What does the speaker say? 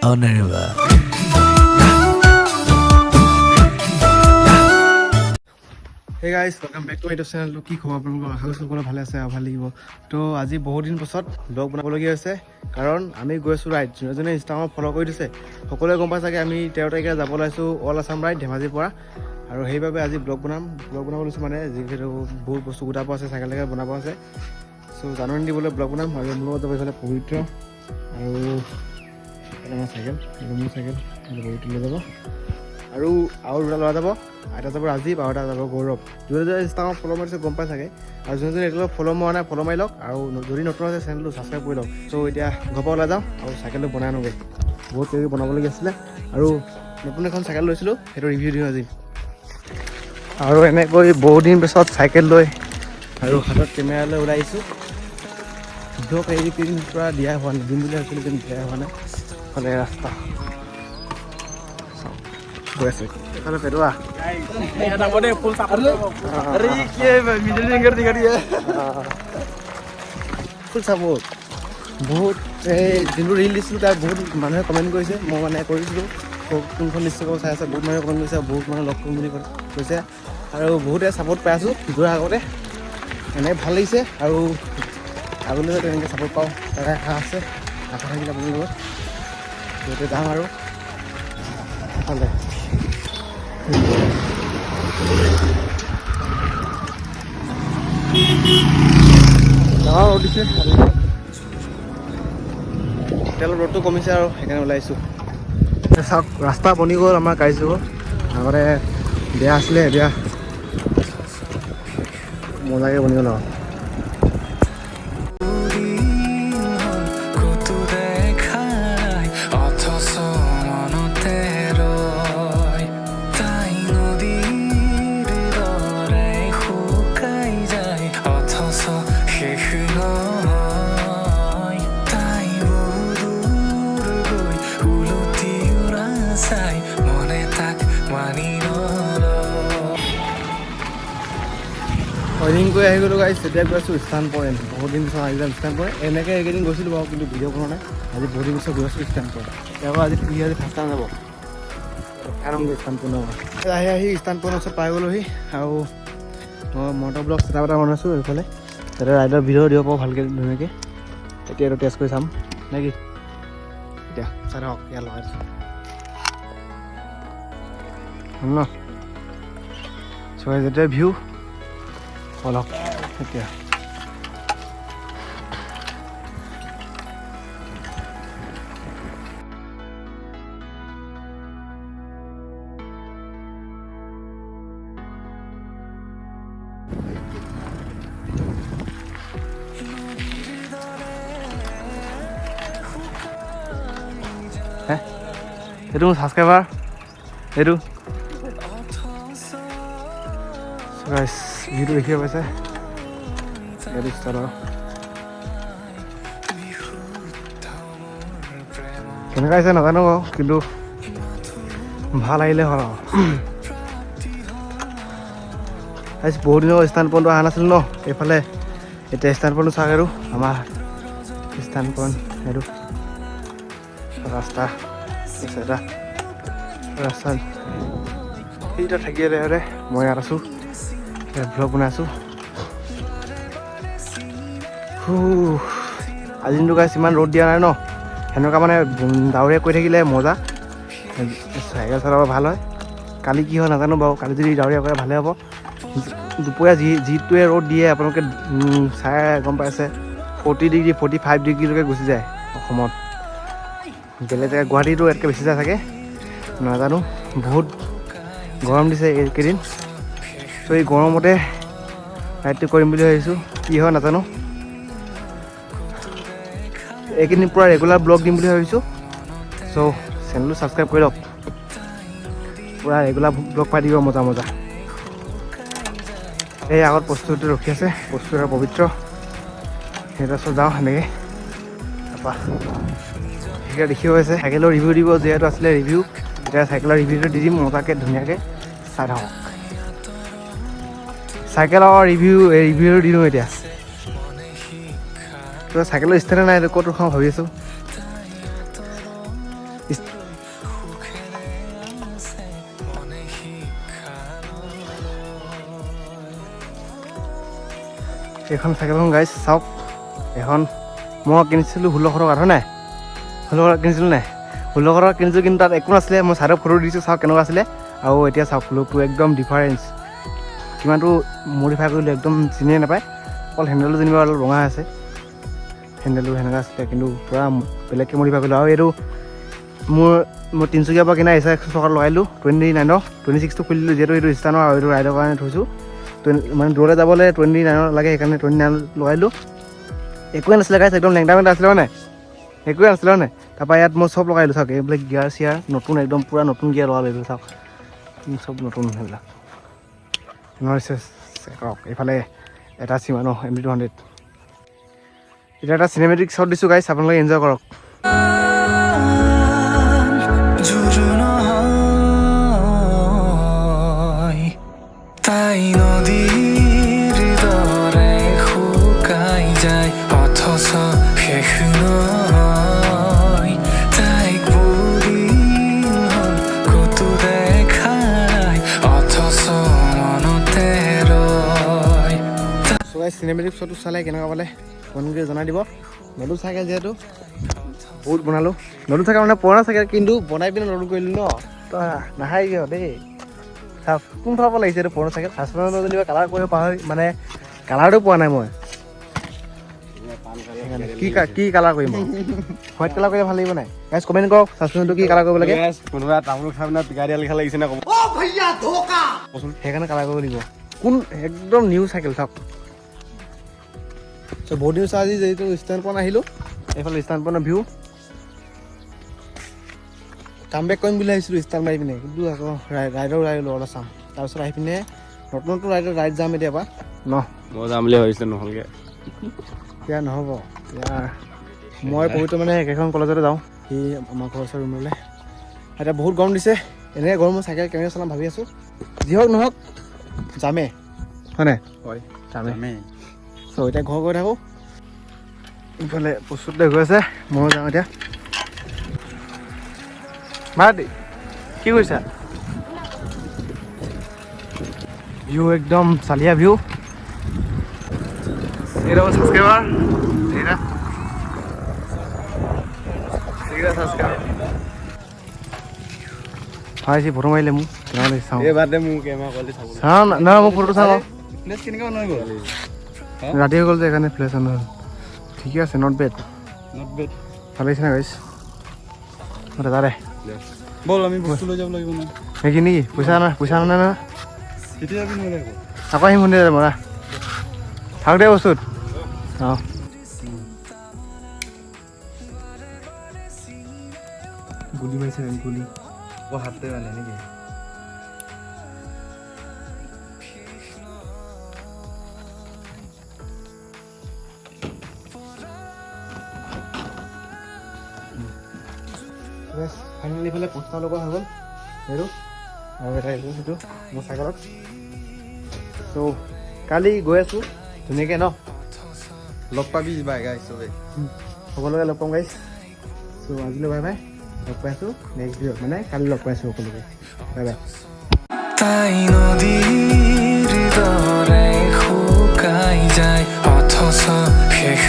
Honorable. Hey guys, welcome back to my channel. কি খবৰ আপোনালোকৰ? আশা কৰিছোঁ সকলো ভালে আছে আৰু ভাল লাগিব। তো আজি বহুত দিন পাছত ব্লগ বনাবলগীয়া হৈছে কাৰণ আমি গৈ আছোঁ ৰাইড। যোনে ইনষ্টাগ্ৰামত ফ'ল' কৰি দিছে সকলোৱে গম পাই চাগে আমি 13 তাৰিখে যাব ওলাইছোঁ অল আছাম ৰাইড ধেমাজিৰ পৰা। আৰু সেইবাবে আজি ব্লগ বনাব লৈছোঁ মানে যিহেতু বহুত বস্তু গোটাব আছে, চাইকেল বনাব আছে। চ' জানুৱাৰী দিবলৈ ব্লগ বনাম আৰু মোৰ লগত যাব এইফালে পবিত্ৰ আৰু আমাৰ চাইকেল মোৰ চাইকেল পবিত্ৰ লৈ যাব আৰু দুটা ল'ৰা যাব। এটা যাব ৰাজীৱ আৰু এটা যাব গৌৰৱ। যোনে ইনষ্টাগ্ৰামত ফ'ল' মাৰিছে গম পাই চাগে আৰু যোনে এতিয়ালৈকে ফ'ল' মৰা নাই ফ'ল' মাৰি লওক আৰু যদি নতুন আছে চেনেলটো ছাবস্ক্ৰাইব কৰি লওক। চ' এতিয়া ঘৰৰ পৰা ওলাই যাওঁ আৰু চাইকেলটো বনাই আনোগৈ। বহুত কিবা বনাবলগীয়া আছিলে আৰু নতুন এখন চাইকেল লৈছিলোঁ সেইটো ৰিভিউ দিওঁ আজি। আৰু এনেকৈ বহুত দিন পিছত চাইকেল লৈ আৰু হাতত কেমেৰা লৈ ওলাই আহিছোঁ। ব্লগ এইকেইদিন পূৰা দিয়াই হোৱা নাই, দিম বুলি ভাবিছিলোঁ কিন্তু দিয়াই হোৱা নাই। এইফালে ৰাস্তা গৈ আছে এইফালে পেটোৱা ফুল চাপৰ্ট বহুত এই যোনটো ৰিল দিছিলোঁ তাত বহুত মানুহে কমেণ্ট কৰিছে। মই মানে কৰিছিলোঁ কোনখন ডিষ্ট্ৰিক্টৰ চাই আছে, বহুত মানুহে কমেণ্ট কৰিছে, বহুত মানুহে লগ কৰিম বুলি কৈছে আৰু বহুতে ছাপৰ্ট পাই আছোঁ যোৱাৰ আগতে। এনেকৈ ভাল লাগিছে আৰু আগলৈ তেনেকৈ ছাপৰ্ট পাওঁ তাৰে আশা আছে। আশা থাকিলে আপোনাৰ লগত গতিকে যাম আৰু ভালে ডাঙৰ ৰ'দ দিছে। এতিয়া অলপ ৰ'দটো কমিছে আৰু সেইকাৰণে ওলাইছোঁ। চাওক ৰাস্তা বনি গ'ল আমাৰ কাইজোৰ। আগতে বেয়া আছিলে এতিয়া মজাকৈ বনি গ'ল আৰু। ৰনিং কৰি আহি গ'লোঁ গাইছ। এতিয়া গৈ আছোঁ ষ্টান পইণ্ট। বহুত দিন পিছত আহিলোঁ ষ্টান পইণ্ট। এনেকৈ এইকেইদিন গৈছিলোঁ বাৰু কিন্তু ভিডিঅ' কৰা নাই। আজি বহুত দিন পিছত গৈ আছোঁ ষ্টান পইণ্ট। তেওঁ আজি ফাৰ্ষ্ট টাইম যাব ষ্টান পইণ্ট আহি ষ্টান পইণ্টৰ ওচৰত পাই গ'লোহি আৰু মই মটৰ ব্লগ ছেটআপ এটা বনাইছোঁ এইফালে যাতে ৰাইডৰ ভিডিঅ' দিব পাৰোঁ ভালকৈ ধুনীয়াকৈ। এতিয়া এইটো টেষ্ট কৰি চাম নে কি? এতিয়া চাই থাকক ইয়াত লগাই দিছোঁ ন। চ' যেতিয়া ভিউ অলপ এতিয়া এইটো মোৰ ছাবস্ক্ৰাইবাৰ এইটো ভিডিঅ' দেখিব পাইছে। এইটো ষ্টাৰ্ট আৰু কেনেকুৱা আহিছে নাজানো বাৰু কিন্তু ভাল আহিলে হ'ল আৰু। বহুত দিনৰ ষ্টান পইণ্টটো অহা নাছিলোঁ ন এইফালে। এতিয়া ষ্টান পইণ্টটো চাওক আৰু আমাৰ ষ্টান পইণ্ট এইটো ৰাস্তা এটা ৰাস্তা সেইটা থাকিলে মই ইয়াত আছোঁ ব্লগ বনাই আছোঁ। আজি দিনটো গাইছ ইমান ৰ'দ দিয়া নাই ন। সেনেকুৱা মানে ডাৱৰীয়া কৰি থাকিলে মজা, চাইকেল চলাব ভাল হয়। কালি কি হয় নাজানো বাৰু, কালি যদি ডাৱৰীয়া কৰে ভালে হ'ব। দুপৰীয়া যিটোৱে ৰ'দ দিয়ে আপোনালোকে চাই গম পাইছে 40 ডিগ্ৰী 45 ডিগ্ৰীলৈকে গুচি যায় অসমত। বেলেগ জেগা গুৱাহাটীতো ইয়াতকৈ বেছি যায় চাগে নাজানো। বহুত গৰম দিছে এইকেইদিন। চ' এই গৰমতে ৰাইডটো কৰিম বুলি ভাবিছোঁ, কি হয় নাজানো। এইকেইদিন পূৰা ৰেগুলাৰ ব্লগ দিম বুলি ভাবিছোঁ। চ' চেনেলটো ছাবস্ক্ৰাইব কৰি লওক, পূৰা ৰেগুলাৰ ব্লগ পাই দিব মজা মজা। এই আগত প্ৰস্তুতি ৰখি আছে, প্ৰস্তুতি আৰু পবিত্ৰ সিহঁতৰ ওচৰত যাওঁ সেনেকৈ। তাৰপৰা সেইকেইটা দেখিব পাইছে চাইকেলৰ ৰিভিউ দিব যিহেতু আছিলে ৰিভিউ। এতিয়া চাইকেলৰ ৰিভিউটো দি দিম মজাকৈ ধুনীয়াকৈ চাই থাকক। চাইকেলৰ ৰিভিউ দি দিওঁ এতিয়া। তো চাইকেলৰ ষ্টেণ্ডে নাই ক'ত ৰখাওঁ ভাবি আছোঁ। এইখন চাইকেলখন গাইছ চাওক, এখন মই কিনিছিলোঁ 1600 টকাত হয় নাই, 1600 টকাত কিনিছিলোঁ নাই, 1600 টকাত কিনিছোঁ, কিন্তু তাত একো নাছিলে। মই চাইডত ফটো দিছোঁ, চাওক কেনেকুৱা আছিলে। আৰু এতিয়া চাওক লুকটো একদম ডিফাৰেঞ্চ, কিমানটো মডিফাই কৰিলোঁ একদম চিনিয়ে নাপায়। অকল হেণ্ডেলটো যেনিবা অলপ ৰঙা আছে, হেণ্ডেলটো সেনেকুৱা আছিলে, কিন্তু পূৰা বেলেগকৈ মডিফাই কৰিলোঁ। আৰু এইটো মই তিনিচুকীয়াৰ পৰা কিনা এছ 100 টকাত লগাইলোঁ 29, 26টো খুলিলোঁ, যিহেতু এইটো ষ্টানৰ আৰু এইটো ৰাইডৰ কাৰণে থৈছোঁ। মানে দূৰলৈ যাবলৈ 29 লাগে, সেইকাৰণে 29 লগাইলোঁ। একোৱে নাছিলে গাইছ, একদম লেংটা মেংটা আছিলে মানে, একোৱে নাছিলে মানে। তাৰপৰা ইয়াত মই চব লগাইলোঁ, চাওক এইবিলাক গিয়াৰ চিয়াৰ নতুন, একদম পূৰা নতুন গিয়াৰ লগালোঁ। এইটো চাওক চব নতুন সেইবিলাক কৰক। এইফালে এটা চিমানো MT-200। এতিয়া এটা চিনেমেটিক শ্বট দিছোঁ গাইছ, আপোনালোকে এনজয় কৰক। তাই নদীৰ দৰে শুকাই যায়, অথচ শেষ নহয়। তাইক বুলিল হ'ল ক'তো দেখা নাই, অথচ মনতে ৰয়। চিনেমেটিক শ্বটটো চালে কেনেকুৱা পালে কমেণ্ট কৰি জনাই দিব। নতুন চাইকেল যিহেতু বহুত বনালোঁ, নতুন চাইকেল মানে পুৰণা চাইকেল, কিন্তু বনাই পিনে নতুন কৰিলোঁ ন, তই নাহাই কিয় দেই। কোন ফালৰ পৰা লাগিছে এইটো পুৰণা চাইকেল, চাছপেঞ্চনৰ যেনিবা কালাৰ কৰিব পাহৰি, মানে কালাৰটো পোৱা নাই মই। কি কালাৰ কৰিম, হোৱাইট কালাৰ কৰিলে ভাল লাগিব নাই? গাইজ কমেণ্ট কৰক, চাছপেঞ্চনটো কি কালাৰ কৰিব লাগে। কোনোবা তামোল খাই পিনে পিকা দিয়া লিখা লাগিছে নে ক'ব, সেইকাৰণে কালাৰ কৰিব লাগিব। কোন একদম নিউ চাইকেল চাওক। বহুত দিন আজি যিহেতু ষ্টেণ্ড পইণ্ট আহিলোঁ, এইফালে ষ্টেণ্ড পইণ্টৰ ভিউ কাম বেক কৰিম বুলি ভাবিছিলোঁ ষ্টাৰ্ট মাৰি পিনে, কিন্তু আকৌ ৰাইডৰ অলপ চাম, তাৰপিছত আহি পিনে নতুন নতুন ৰাইড যাম এতিয়াৰ পৰা ন। মই যাম বুলি ভাবিছিলোঁ, নহ'লগৈ। এতিয়া নহ'ব, এতিয়া মই পঢ়োঁতে মানে একেখন কলেজতে যাওঁ, সি আমাৰ ঘৰৰ ওচৰৰ ৰুমলৈ। এতিয়া বহুত গৰম দিছে, এনেকৈ গৰমত চাইকেল কেনেকৈ চলাম ভাবি আছোঁ। যি হওক নহওক যামেই, হয় নাই? হয় যামেই। চ' এতিয়া ঘৰ গৈ থাকোঁ, ইফালে প্ৰস্তুত গৈ আছে, ময়ো যাওঁ এতিয়া। মাতি কি কৰিছা? ভিউ একদম চালিয়া ভিউ। এটা ছাবস্ক্ৰাইবাৰ, ভাইছি ফটো মাৰিলে মোক কেনেকুৱা লাগিছে চাওঁ। চাওঁ না, মোক ফটোটো চাওঁ। ৰাতি হৈ গ'ল যে সেইকাৰণে ফ্লেছ নহয়। ঠিকে আছে, নট বেড, ভাল লাগিছে না গাইছ। দাদা বল আমি বস্তু লৈ যাব লাগিব নহয় সেইখিনি নেকি? পইচা নাই না, কেতিয়া যাবি নহ'লে আকৌ আহিম শুনি যাব মৰা থাক দে বস্তুত। অঁ গুলি মাৰিছে গুলি হাতে মানে নেকি? ফাইনেলি ইফালে পোষ্টাৰ লগোৱা হৈ গ'ল সেইটো, আৰু এটা এইটো সেইটো মোৰ চাইকেলত। চ' কালি গৈ আছোঁ ধুনীয়াকৈ ন, লগ পাবি বাই গাইছ চবেই, সকলোকে লগ পাম গাইছ। চ' আজিলৈ বাই বাই, লগ পাইছোঁ নেক্সট ভিডিঅ'ত, মানে কালি লগ পাইছোঁ সকলোকে, বাই বাই। তাই নদীৰ দৰে শুকাই যায়, অথচ শেষ